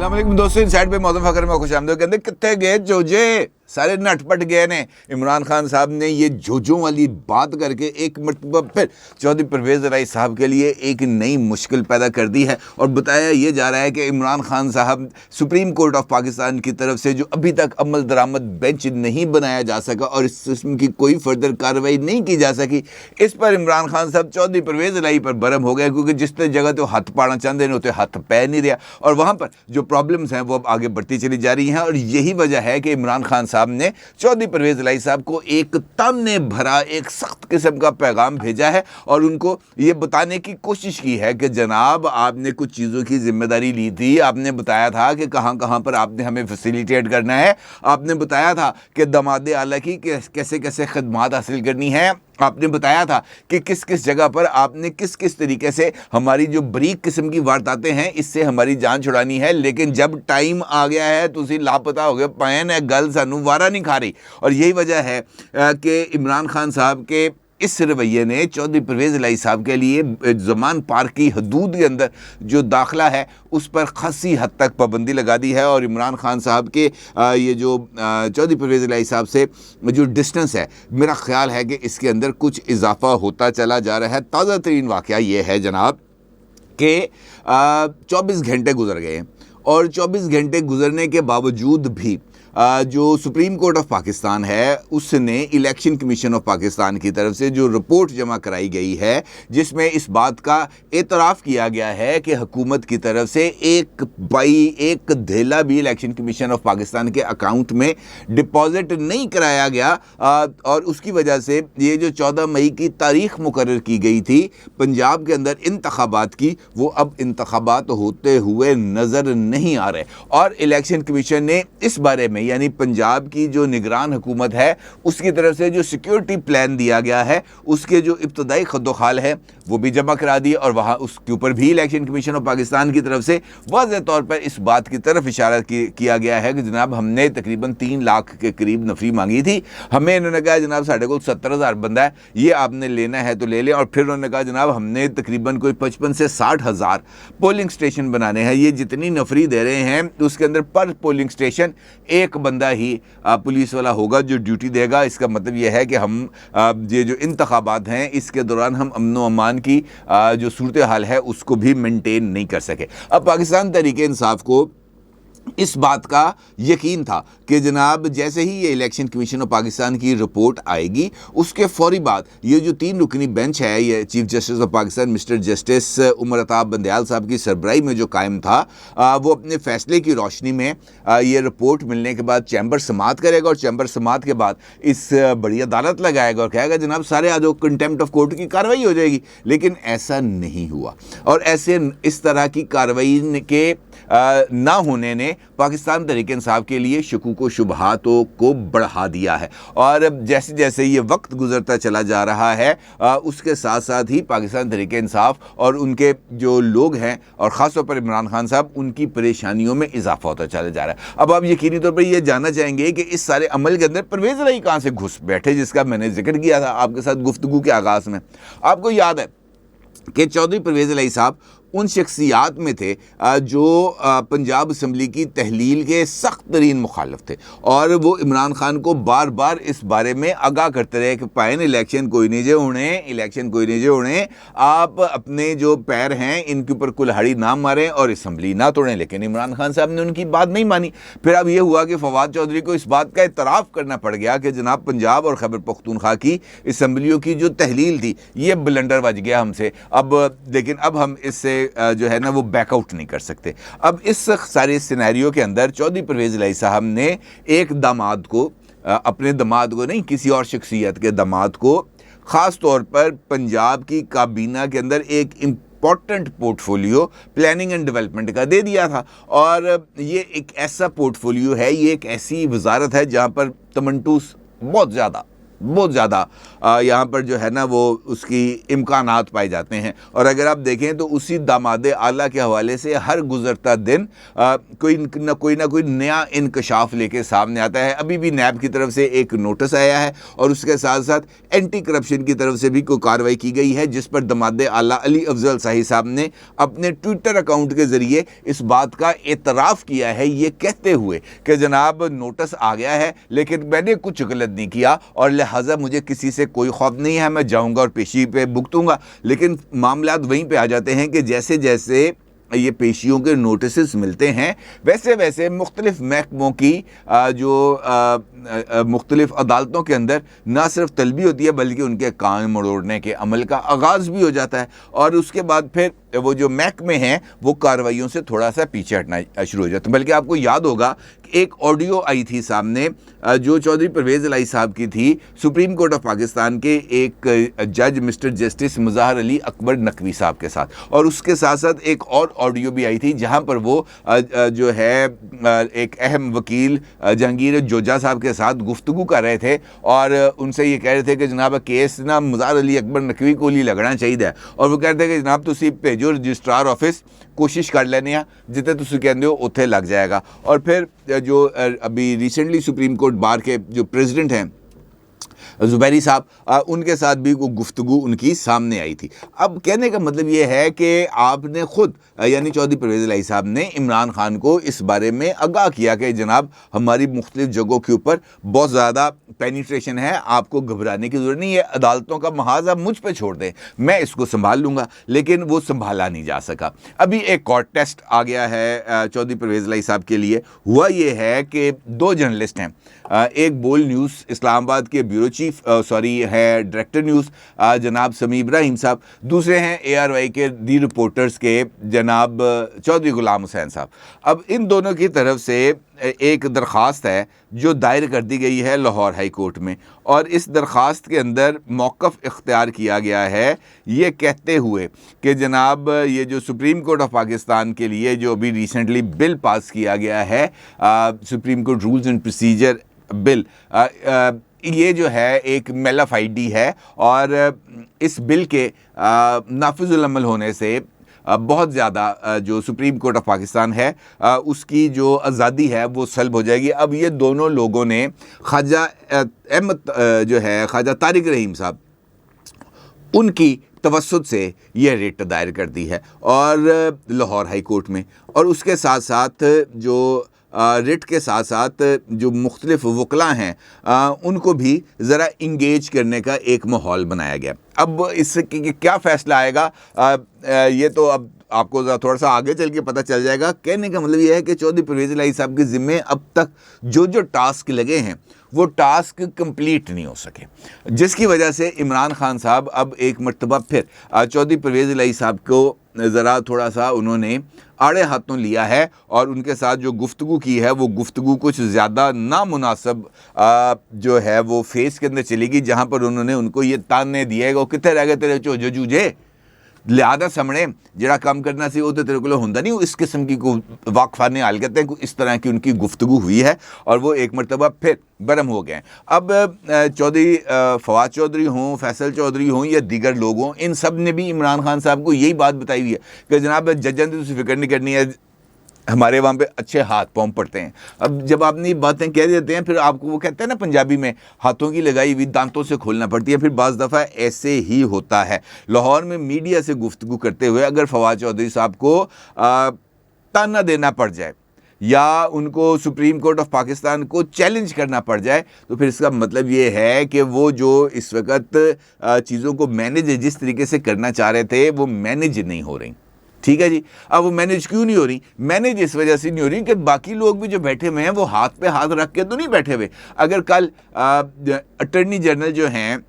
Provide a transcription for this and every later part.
अस्सलाम वालेकुम दोस्तों, इनसाइड पे मौजूद फकर में खुशामदीद। कहते कितने गए जोजे, सारे नटपट गए ने। इमरान खान साहब ने ये जोजों वाली बात करके एक मरतबा फिर चौधरी परवेज़ इलाही साहब के लिए एक नई मुश्किल पैदा कर दी है और बताया ये जा रहा है कि इमरान खान साहब सुप्रीम कोर्ट ऑफ पाकिस्तान की तरफ से जो अभी तक अमल दरामद बेंच नहीं बनाया जा सका और इस किस्म की कोई फर्दर कार्रवाई नहीं की जा सकी, इस पर इमरान खान साहब चौधरी परवेज़ इलाही पर बरम हो गया, क्योंकि जिस जगह तो हाथ पाना चाहते हैं उतने हाथ पै नहीं रहा और वहाँ पर जो प्रॉब्लम्स हैं वो अब आगे बढ़ती चली जा रही हैं। और यही वजह है कि इमरान खान साहब ने चौधरी परवेज़ इलाही साहब को एक ताने भरा एक सख्त किस्म का पैगाम भेजा है और उनको ये बताने की कोशिश की है कि जनाब आपने कुछ चीज़ों की जिम्मेदारी ली थी, आपने बताया था कि कहाँ कहाँ पर आपने हमें फैसिलिटेट करना है, आपने बताया था कि दमादे आला की कैसे कैसे खदमात हासिल करनी है, आपने बताया था कि किस किस जगह पर आपने किस किस तरीके से हमारी जो बरीक किस्म की वारदातें हैं इससे हमारी जान छुड़ानी है। लेकिन जब टाइम आ गया है तुसी लापता हो गए, पैन है गल सानू वारा नहीं खा रही। और यही वजह है कि इमरान खान साहब के इस रवैये ने चौधरी परवेज़ इलाही साहब के लिए ज़मान पार की हदूद के अंदर जो दाखिला है उस पर खासी हद तक पाबंदी लगा दी है। और इमरान खान साहब के ये जो चौधरी परवेज़ इलाही साहब से जो डिस्टेंस है, मेरा ख्याल है कि इसके अंदर कुछ इजाफा होता चला जा रहा है। ताज़ा तरीन वाक़या ये है जनाब कि 24 घंटे गुजर गए और 24 घंटे गुजरने के बावजूद भी जो सुप्रीम कोर्ट ऑफ पाकिस्तान है उसने इलेक्शन कमीशन ऑफ पाकिस्तान की तरफ से जो रिपोर्ट जमा कराई गई है जिसमें इस बात का एतराफ़ किया गया है कि हुकूमत की तरफ से एक धेला भी इलेक्शन कमीशन ऑफ पाकिस्तान के अकाउंट में डिपॉजिट नहीं कराया गया और उसकी वजह से ये जो 14 मई की तारीख मुकर्रर की गई थी पंजाब के अंदर इंतखाबात की, वो अब इंतखाबात होते हुए नज़र नहीं आ रहे। और इलेक्शन कमीशन ने इस बारे में यानी पंजाब की जो निगरान हुकूमत है उसकी तरफ से जो सिक्योरिटी प्लान दिया गया है उसके जो इब्तदाई खद्दोखाल है वो भी जमा करा दिए और वहाँ उसके ऊपर भी इलेक्शन कमीशन ऑफ पाकिस्तान की तरफ से वाज़ेह तौर पर इस बात की तरफ इशारा किया गया है कि जनाब हमने तकरीबन 3 लाख के करीब नफरी मांगी थी, हमें इन्होंने कहा जनाब साढ़े को 70,000 बंदा है, ये आपने लेना है तो ले लें। और फिर उन्होंने कहा जनाब हमने तकरीबन कोई 55 से 60,000 पोलिंग स्टेशन बनाने हैं, ये जितनी नफरी दे रहे हैं उसके अंदर पर पोलिंग स्टेशन एक बंदा ही पुलिस वाला होगा जो ड्यूटी देगा। इसका मतलब यह है कि हम ये जो इंतखाबात हैं इसके दौरान हम अमन व अमान की जो सूरत हाल है उसको भी मेंटेन नहीं कर सके। अब पाकिस्तान तहरीक इंसाफ को इस बात का यकीन था कि जनाब जैसे ही ये इलेक्शन कमीशन ऑफ पाकिस्तान की रिपोर्ट आएगी उसके फौरी बाद ये जो 3 रुकनी बेंच है, ये chief justice of Pakistan mister justice Umar Ata Bandial साहब की सरबराही में जो कायम था, वो अपने फैसले की रोशनी में ये रिपोर्ट मिलने के बाद चैम्बर समात करेगा और चैम्बर समात के बाद इस बड़ी अदालत लगाएगा और कहेगा जनाब सारे आज कंटेम्प्ट ऑफ कोर्ट की कार्रवाई हो जाएगी। लेकिन ऐसा नहीं हुआ और ऐसे इस तरह की कार्रवाई के ना होने ने पाकिस्तान तहरीक इंसाफ के लिए शकूक व शुबहातों को बढ़ा दिया है। और जैसे जैसे ये वक्त गुजरता चला जा रहा है उसके साथ साथ ही पाकिस्तान तहरीक इंसाफ और उनके जो लोग हैं और ख़ास तौर पर इमरान खान साहब उनकी परेशानियों में इजाफा होता चला जा रहा है। अब आप यकीनी तौर पर यह जानना चाहेंगे कि इस सारे अमल के अंदर परवेज़ इलाही कहाँ से घुस बैठे, जिसका मैंने जिक्र किया था आपके साथ गुफ्तगू के आगाज़ में। आपको याद है कि चौधरी परवेज़ इलाही साहब उन शख्सियात में थे जो पंजाब असम्बली की तहलील के सख्त तरीन मुखालिफ थे और वो इमरान खान को बार बार इस बारे में आगाह करते रहे कि पाइन इलेक्शन कोई नहीं जे होने, आप अपने जो पैर हैं इनके ऊपर कुल्हाड़ी ना मारें और असम्बली ना तोड़ें। लेकिन इमरान खान साहब ने उनकी बात नहीं मानी। फिर अब ये हुआ कि फवाद चौधरी को इस बात का इतराफ़ करना पड़ गया कि जनाब पंजाब और खैबर पख्तूनख्वा की असम्बलियों की जो तहलील थी ये ब्लंडर बज गया हमसे। लेकिन अब हम इससे जो है ना वो बैकआउट नहीं कर सकते। अब इस सारे सिनेरियो के अंदर चौधरी परवेज़ इलाही साहब ने एक दामाद को, अपने दामाद को नहीं किसी और शख्सियत के दामाद को ख़ास तौर पर पंजाब की काबीना के अंदर एक important portfolio planning and development का दे दिया था। और ये एक ऐसा पोर्टफोलियो है, ये एक ऐसी वजारत है जहाँ पर तमंटूस बहुत ज़्यादा यहाँ पर जो है ना वो उसकी इम्कानात पाए जाते हैं। और अगर आप देखें तो उसी दामाद आला के हवाले से हर गुजरता दिन कोई ना कोई नया इंकशाफ लेके सामने आता है। अभी भी नैब की तरफ से एक नोटिस आया है और उसके साथ साथ एंटी करप्शन की तरफ से भी कोई कार्रवाई की गई है, जिस पर दामाद आला अली अफजल शाही साहब ने अपने ट्विटर अकाउंट के जरिए इस बात का एतराफ़ किया है, ये कहते हुए कि जनाब नोटिस आ गया है लेकिन मैंने कुछ गलत नहीं किया और लिहाजा मुझे किसी से कोई खौफ नहीं है, मैं जाऊंगा और पेशी पे भुगतूंगा। लेकिन मामलात वहीं पे आ जाते हैं कि जैसे जैसे ये पेशियों के नोटिस मिलते हैं वैसे वैसे मुख्तलिफ महकमों की जो मुख्तलिफ अदालतों के अंदर ना सिर्फ तलबी होती है बल्कि उनके कान मरोड़ने के अमल का आगाज़ भी हो जाता है और उसके बाद फिर वो जो महकमे हैं वो कार्रवाइयों से थोड़ा सा पीछे हटना शुरू हो जाता है। बल्कि आपको याद होगा कि एक ऑडियो आई थी सामने जो चौधरी परवेज़ इलाही साहब की थी, सुप्रीम कोर्ट ऑफ पाकिस्तान के एक जज मिस्टर जस्टिस मुज़ाहर अली अकबर नकवी साहब के साथ, और उसके साथ साथ एक और ऑडियो भी आई थी जहां पर वो जो है एक अहम वकील जहांगीर जोजा साहब के साथ गुफ्तगू कर रहे थे और उनसे ये कह रहे थे कि जनाब केस ना मुज़ाहर अली अकबर नकवी को ही लगना चाहिए और वो कह रहे थे कि जनाब तुसी भेजो रजिस्ट्रार ऑफिस, कोशिश कर लेने आ जितने तुसी कहते हो उत्थे लग जाएगा। और फिर जो अभी रिसेंटली सुप्रीम कोर्ट बार के जो प्रेसिडेंट हैं ज़ुबैरी साहब, उनके साथ भी वो गुफ्तगू उनकी सामने आई थी। अब कहने का मतलब ये है कि आपने खुद यानी चौधरी परवेज़ इलाही साहब ने इमरान खान को इस बारे में आगाह किया कि जनाब हमारी मुख्तलिफ जगहों के ऊपर बहुत ज़्यादा पेनिट्रेशन है, आपको घबराने की ज़रूरत नहीं है, अदालतों का महाज आप मुझ पर छोड़ दें, मैं इसको संभाल लूँगा। लेकिन वो संभाला नहीं जा सका। अभी एक कोर्ट टेस्ट आ गया है चौधरी परवेज़ इलाही साहब के लिए। हुआ ये है कि दो जर्नलिस्ट हैं, एक बोल न्यूज़ इस्लामाबाद के ब्यूरो चीफ है डायरेक्टर न्यूज़ जनाब समी इब्राहिम साहब, दूसरे हैं ARY के दी रिपोर्टर्स के जनाब चौधरी गुलाम हुसैन साहब। अब इन दोनों की तरफ से एक दरख्वास्त है जो दायर कर दी गई है लाहौर हाई कोर्ट में और इस दरख्वास्त के अंदर मौक़िफ़ इख्तियार किया गया है ये कहते हुए कि जनाब ये जो सुप्रीम कोर्ट ऑफ पाकिस्तान के लिए जो अभी रिसेंटली बिल पास किया गया है supreme court rules and procedure bill, ये जो है एक मेलफ आईडी है और इस बिल के नाफिजुल अमल होने से बहुत ज़्यादा जो सुप्रीम कोर्ट ऑफ पाकिस्तान है उसकी जो आज़ादी है वो सल्ब हो जाएगी। अब ये दोनों लोगों ने ख्वाजा अहमद जो है ख्वाजा तारिक रहीम साहब उनकी तवस्सुत से ये रिट दायर कर दी है और लाहौर हाई कोर्ट में, और उसके साथ साथ जो रिट के साथ साथ जो मुख्तलिफ वकला हैं उनको भी ज़रा इंगेज करने का एक माहौल बनाया गया। अब इससे क्या फ़ैसला आएगा ये तो अब आपको थोड़ा सा आगे चल के पता चल जाएगा। कहने का मतलब ये है कि चौधरी परवेज़ इलाही साहब के ज़िम्मे अब तक जो टास्क लगे हैं वो टास्क कंप्लीट नहीं हो सके, जिसकी वजह से इमरान खान साहब अब एक मरतबा फिर चौधरी परवेज़ इलाही साहब को ज़रा थोड़ा सा उन्होंने आड़े हाथों लिया है और उनके साथ जो गुफ्तगू की है वो गुफ्तगू कुछ ज़्यादा नामुनासिब जो है वो फेस के अंदर चलेगी, जहाँ पर उन्होंने उनको ये ताने दिए कि वो कितने रह गए तेरे चोजे जूझे, लिहाजा सामने जरा काम करना सी वो तो तेरे को होंदा नहीं। इस किस्म की को वाकफाने हाल कहते हैं, इस तरह की उनकी गुफ्तगू हुई है और वो एक मरतबा फिर बरम हो गए। अब चौधरी फवाद चौधरी हों, फैसल चौधरी हों या दीगर लोग हों, इन सब ने भी इमरान खान साहब को यही बात बताई हुई है कि जनाब जजन तो फिक्र नहीं करनी है, हमारे वहाँ पे अच्छे हाथ पाँव पड़ते हैं। अब जब आपने ये बातें कह देते हैं फिर आपको वो कहते हैं ना पंजाबी में हाथों की लगाई हुई दांतों से खोलना पड़ती है। फिर बाज़ दफ़ा ऐसे ही होता है। लाहौर में मीडिया से गुफ्तगू करते हुए अगर फवाद चौधरी साहब को ताना देना पड़ जाए या उनको सुप्रीम कोर्ट ऑफ पाकिस्तान को चैलेंज करना पड़ जाए तो फिर इसका मतलब ये है कि वो जो इस वक्त चीज़ों को मैनेज जिस तरीके से करना चाह रहे थे वो मैनेज नहीं हो रही। ठीक है जी। अब वो मैनेज क्यों नहीं हो रही? मैनेज इस वजह से नहीं हो रही कि बाकी लोग भी जो बैठे हुए हैं वो हाथ पे हाथ रख के तो नहीं बैठे हुए। अगर कल अटर्नी जनरल जो हैं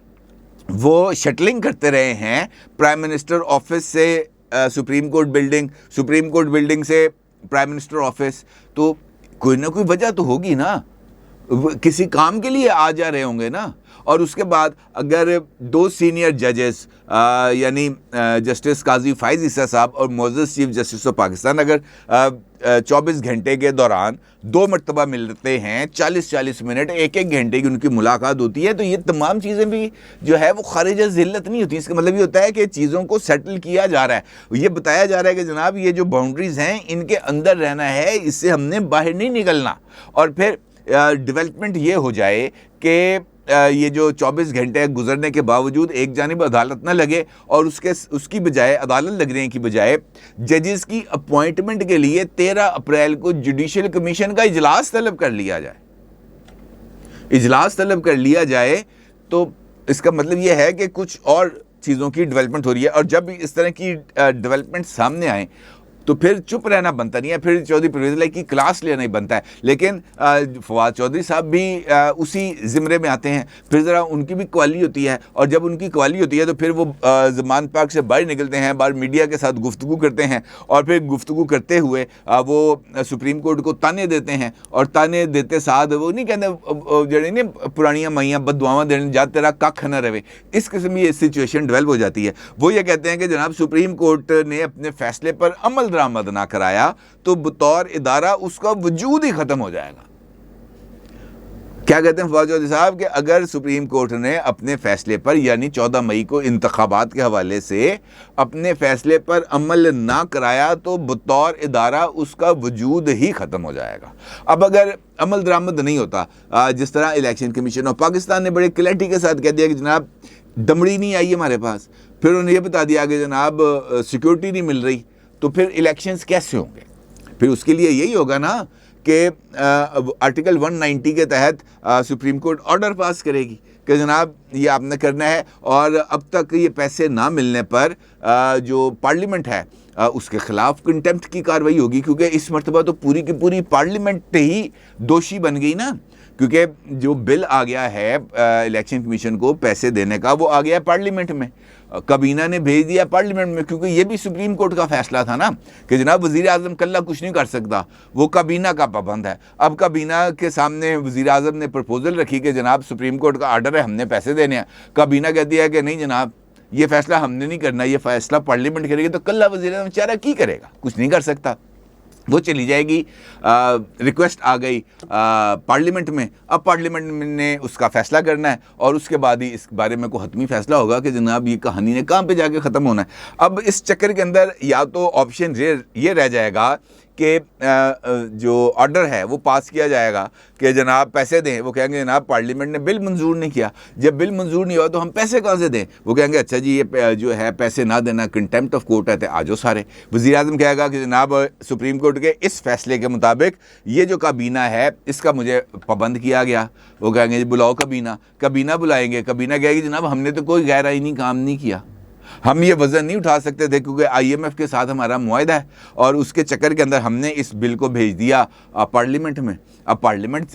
वो शटलिंग करते रहे हैं प्राइम मिनिस्टर ऑफिस से सुप्रीम कोर्ट बिल्डिंग से प्राइम मिनिस्टर ऑफिस, तो कोई ना कोई वजह तो होगी ना। किसी काम के लिए आ जा रहे होंगे ना। और उसके बाद अगर दो सीनियर जजेस यानी जस्टिस काजी फाइज ईसा साहब और मोअज़्ज़ज़ चीफ जस्टिस ऑफ पाकिस्तान अगर 24 घंटे के दौरान 2 मरतबा मिलते हैं, 40-40 मिनट, 1-1 घंटे की उनकी मुलाकात होती है, तो ये तमाम चीज़ें भी जो है वो खारिज ज़िल्लत नहीं होती। इसका मतलब ये होता है कि चीज़ों को सेटल किया जा रहा है। ये बताया जा रहा है कि जनाब ये जो बाउंड्रीज़ हैं इनके अंदर रहना है, इससे हमने बाहर नहीं निकलना। और फिर डेवलपमेंट ये हो जाए कि ये जो 24 घंटे गुजरने के बावजूद एक जानिब अदालत ना लगे और उसकी बजाय अदालत लगने की बजाय जजेस की अपॉइंटमेंट के लिए 13 अप्रैल को जुडिशल कमीशन का इजलास तलब कर लिया जाए। इजलास तलब कर लिया जाए तो इसका मतलब ये है कि कुछ और चीज़ों की डेवलपमेंट हो रही है। और जब इस तरह की डेवलपमेंट सामने आए तो फिर चुप रहना बनता नहीं है, फिर चौधरी परवेज़ इलाही की क्लास लेना ही बनता है। लेकिन फवाद चौधरी साहब भी उसी ज़िम्रे में आते हैं, फिर ज़रा उनकी भी क्वाली होती है। और जब उनकी क्वाली होती है तो फिर वो ज़मान पाक से बाहर निकलते हैं, बाहर मीडिया के साथ गुफ्तगू करते हैं और फिर गुफ्तगू करते हुए वो सुप्रीम कोर्ट को ताने देते हैं। और ताने देते साथ वो नहीं कहते जड़े नहीं पुरानियाँ माइयाँ बददुआवां देने जा तेरा कख न रहे, इस किस्म की सिचुएशन डेवलप हो जाती है। वो ये कहते हैं कि जनाब सुप्रीम कोर्ट ने अपने फैसले पर अमल दरामद ना कराया तो बतौर इदारा उसका वजूद ही खत्म हो जाएगा। क्या कहते हैं फवाद चौधरी साहब कि अगर सुप्रीम कोर्ट ने अपने फैसले पर यानी 14 मई को इंतखाबात के हवाले से अपने फैसले पर अमल ना कराया तो बतौर इदारा उसका वजूद ही ख़त्म हो जाएगा। अब अगर अमल दरामद नहीं होता, जिस तरह इलेक्शन कमीशन ऑफ पाकिस्तान ने बड़े क्लैरिटी के साथ कह दिया कि जनाब दमड़ी नहीं आई हमारे पास, फिर उन्होंने ये बता दिया कि जनाब सिक्योरिटी नहीं मिल रही, तो फिर इलेक्शंस कैसे होंगे? फिर उसके लिए यही होगा ना कि आर्टिकल 190 के तहत सुप्रीम कोर्ट ऑर्डर पास करेगी कि जनाब ये आपने करना है। और अब तक ये पैसे ना मिलने पर जो पार्लियामेंट है उसके ख़िलाफ़ कंटेम्प्ट की कार्रवाई होगी, क्योंकि इस मरतबा तो पूरी की पूरी पार्लियामेंट ही दोषी बन गई ना, क्योंकि जो बिल आ गया है इलेक्शन कमीशन को पैसे देने का वो आ गया है पार्लियामेंट में, काबीना ने भेज दिया पार्लियामेंट में, क्योंकि ये भी सुप्रीम कोर्ट का फैसला था ना कि जनाब वज़ीर आज़म कल्ला कुछ नहीं कर सकता, वो काबीना का पाबंद है। अब काबीना के सामने वज़ीर आज़म ने प्रपोजल रखी कि जनाब सुप्रीम कोर्ट का आर्डर है, हमने पैसे देने हैं। काबीना कहती है कि नहीं जनाब ये फैसला हमने नहीं करना, ये फैसला पार्लियामेंट करेगी। तो कल्ला वज़ीर आज़म बेचारा की करेगा, कुछ नहीं कर सकता, वो चली जाएगी। रिक्वेस्ट आ गई पार्लियामेंट में, अब पार्लियामेंट ने उसका फ़ैसला करना है और उसके बाद ही इस बारे में कोई हतमी फ़ैसला होगा कि जनाब ये कहानी ने कहाँ पे जाके ख़त्म होना है। अब इस चक्कर के अंदर या तो ऑप्शन ये रह जाएगा कि जो ऑर्डर है वो पास किया जाएगा कि जनाब पैसे दें, वो कहेंगे जनाब पार्लियामेंट ने बिल मंजूर नहीं किया, जब बिल मंजूर नहीं हुआ तो हम पैसे कहाँ से दें? वो कहेंगे अच्छा जी ये जो है पैसे ना देना कंटेम्प्ट ऑफ कोर्ट है, तो आ जाओ सारे। वज़ीर आज़म कहेगा कि जनाब सुप्रीम कोर्ट के इस फैसले के मुताबिक ये जो काबीना है इसका मुझे पाबंद किया गया। वो कहेंगे जी बुलाओ काबीना, काबीना बुलाएंगे, काबीना कहेगी जनाब हमने तो कोई गैर आईनी काम नहीं किया, हम ये वज़न नहीं उठा सकते थे क्योंकि IMF के साथ हमारा मुआहदा है और उसके चक्कर के अंदर हमने इस बिल को भेज दिया पार्लियामेंट में। अब पार्लियामेंट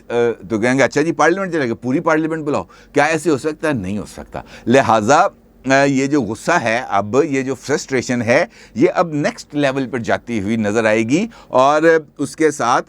तो कहेंगे अच्छा जी पार्लियामेंट चलेगा, पूरी पार्लियामेंट बुलाओ। क्या ऐसे हो सकता है? नहीं हो सकता। लिहाजा ये जो गुस्सा है, अब ये जो फ्रस्ट्रेशन है, ये अब नेक्स्ट लेवल पर जाती हुई नज़र आएगी। और उसके साथ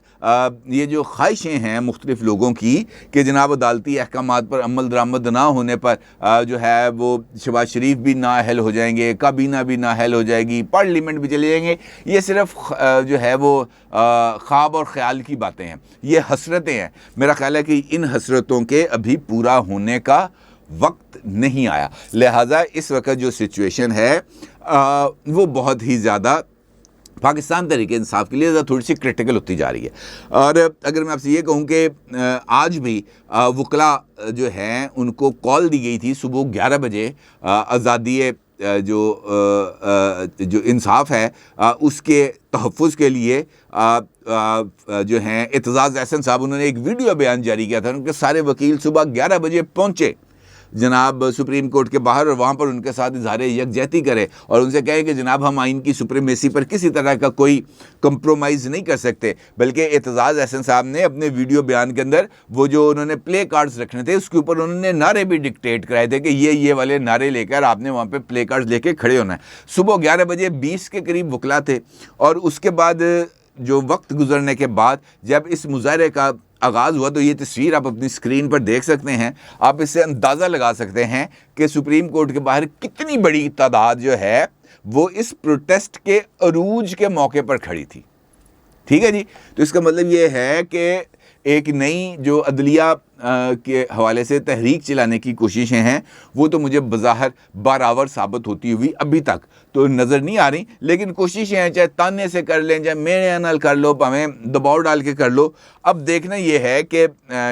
ये जो ख्वाहिशें हैं मुख्तलिफ़ लोगों की कि जनाब अदालती अहकामात पर अमल दरामद ना होने पर जो है वो शहबाज शरीफ भी नाअहल हो जाएंगे, काबीना भी नाअहल हो जाएगी, पार्लियामेंट भी चले जाएंगे, ये सिर्फ जो है वो ख्वाब और ख़याल की बातें हैं, ये हसरतें हैं। मेरा ख्याल है कि इन हसरतों के अभी पूरा होने का वक्त नहीं आया। लिहाजा इस वक्त जो सिचुएशन है वो बहुत ही ज़्यादा पाकिस्तान तहरीक इंसाफ के लिए थोड़ी सी क्रिटिकल होती जा रही है। और अगर मैं आपसे ये कहूँ कि आज भी वकला जो हैं उनको कॉल दी गई थी सुबह 11 बजे आज़ादी जो इंसाफ है उसके तहफ़्फ़ुज़ के लिए जो हैं एतज़ाज़ एहसन साहब, उन्होंने एक वीडियो बयान जारी किया था। उनके सारे वकील सुबह 11 बजे पहुँचे जनाब सुप्रीम कोर्ट के बाहर और वहाँ पर उनके साथ इजहार यकजहती करे और उनसे कहे कि जनाब हम आइन की सुप्रीमेसी पर किसी तरह का कोई कंप्रोमाइज़ नहीं कर सकते। बल्कि एतज़ाज़ एहसन साहब ने अपने वीडियो बयान के अंदर वो जो उन्होंने प्ले कार्ड्स रखने थे उसके ऊपर उन्होंने नारे भी डिक्टेट कराए थे कि ये वाले नारे लेकर आपने वहाँ पर प्ले कार्ड्स लेके खड़े होना है। सुबह 11 बजे 20 के करीब वकला थे और उसके बाद जो वक्त गुजरने के बाद जब इस मुजाहरे का आगाज़ हुआ तो ये तस्वीर आप अपनी स्क्रीन पर देख सकते हैं। आप इससे अंदाज़ा लगा सकते हैं कि सुप्रीम कोर्ट के बाहर कितनी बड़ी तादाद जो है वो इस प्रोटेस्ट के अरूज के मौके पर खड़ी थी। ठीक है जी। तो इसका मतलब ये है कि एक नई जो अदलिया के हवाले से तहरीक चलाने की कोशिशें हैं वो तो मुझे बज़ाहिर बारावर साबित होती हुई अभी तक तो नज़र नहीं आ रही, लेकिन कोशिशें हैं, चाहे ताने से कर लें, चाहे मेरे नाल कर लो, हमें दबाव डाल के कर लो। अब देखना ये है कि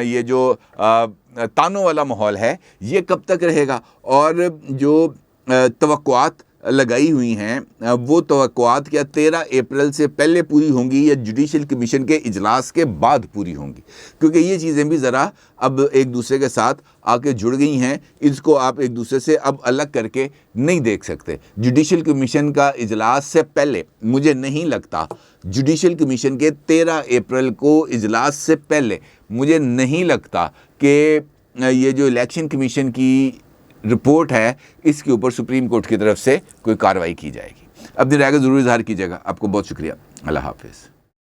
ये जो तानों वाला माहौल है ये कब तक रहेगा, और जो तवक्कुआत लगाई हुई हैं वो तवक्कुआत क्या 13 अप्रैल से पहले पूरी होंगी या जुडिशल कमीशन के इजलास के बाद पूरी होंगी, क्योंकि ये चीज़ें भी ज़रा अब एक दूसरे के साथ आके जुड़ गई हैं। इसको आप एक दूसरे से अब अलग करके नहीं देख सकते। जुडिशल कमीशन का इजलास से पहले मुझे नहीं लगता, जुडिशल कमीशन के 13 अप्रैल को इजलास से पहले मुझे नहीं लगता कि ये जो इलेक्शन कमीशन की रिपोर्ट है इसके ऊपर सुप्रीम कोर्ट की तरफ से कोई कार्रवाई की जाएगी। अपनी राय का ज़रूर इज़हार कीजिएगा। आपको बहुत शुक्रिया। अल्लाह हाफिज़।